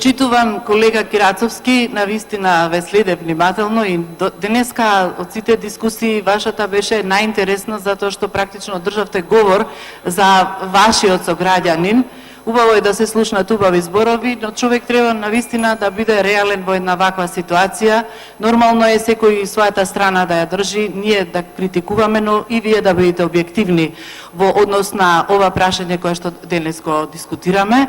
почитуван колега Кирацовски, навистина ве следев внимателно и денеска од сите дискусии вашата беше најинтересна затоа што практично државте говор за вашиот сограѓанин. Убаво е да се слушнат убави зборови, но човек треба навистина да биде реален во една ваква ситуација. Нормално е секој својата страна да ја држи, ние да критикуваме, но и вие да бидете објективни во однос на ова прашање кое што денес го дискутираме.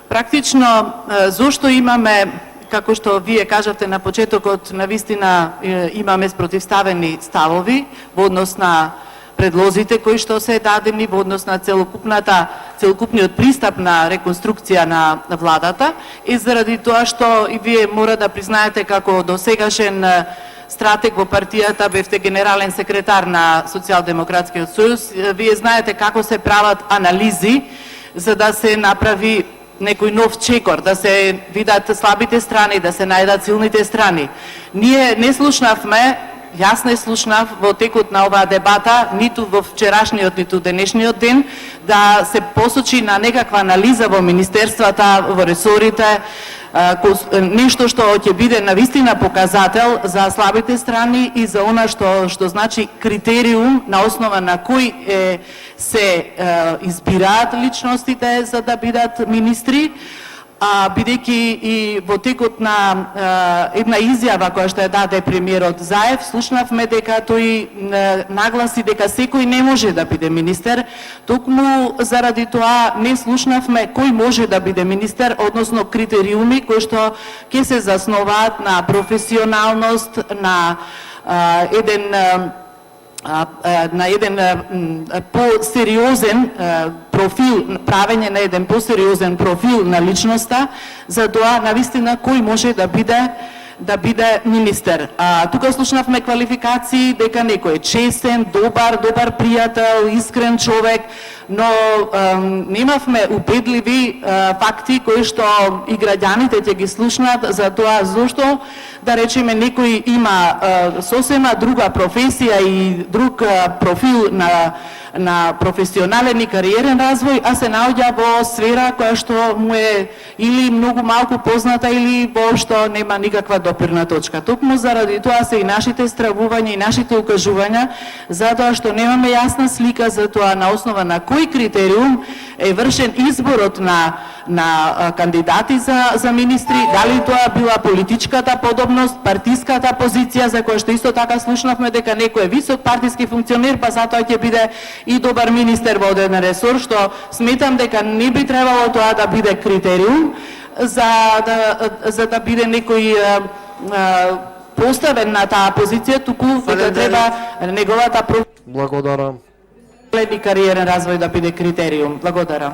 Практично, зошто имаме, како што вие кажавте на почетокот, навистина имаме спротивставени ставови во однос на предлозите кои што се дадени во однос на целокупниот пристап на реконструкција на владата, и заради тоа што и вие мора да признаете како досегашен стратег во партијата, бевте генерален секретар на Социјалдемократскиот сојуз, вие знаете како се прават анализи за да се направи некој нов чекор, да се видат слабите страни, да се најдат силните страни. Ние не слушнавме, јас не слушнав во текот на оваа дебата, ниту во вчерашниот, ниту денешниот ден, да се посочи на некаква анализа во министерствата, во ресорите, нешто што ќе биде навистина показател за слабите страни и за она што значи критериум на основа на кој се избираат личностите за да бидат министри, бидејќи и во текот на една изјава која што ја даде премиерот Заев, слушнавме дека тој нагласи дека секој не може да биде министер, токму заради тоа не слушнавме кој може да биде министер, односно критериуми кои што ќе се засноваат на професионалност, на еден посериозен профил, правење на еден посериозен профил на личноста, за тоа навистина кој може да биде министер. Тука слушнавме квалификации дека некој е честен, добар пријател, искрен човек, но немавме убедливи факти кои што и граѓаните ќе ги слушнат за тоа зошто, да речеме, некој има сосема друга професија и друг профил на професионален и кариерен развој, а се наоѓа во сфера која што му е или многу малку позната или воопшто нема никаква допирна точка. Токму заради тоа се и нашите стравувања и нашите укажувања, затоа што немаме јасна слика за тоа на основа на кој критериум е вршен изборот на кандидати за министри, дали тоа била политичката подобност, партиската позиција, за која што исто така слушнавме дека некој е висок партиски функционер, па затоа ќе биде и добар министер во одреден ресор, што сметам дека не би требало тоа да биде критериум за да биде некој поставен на таа позиција, туку дека треба неговата Благодарам. кариерен развој да биде критериум. Благодарам.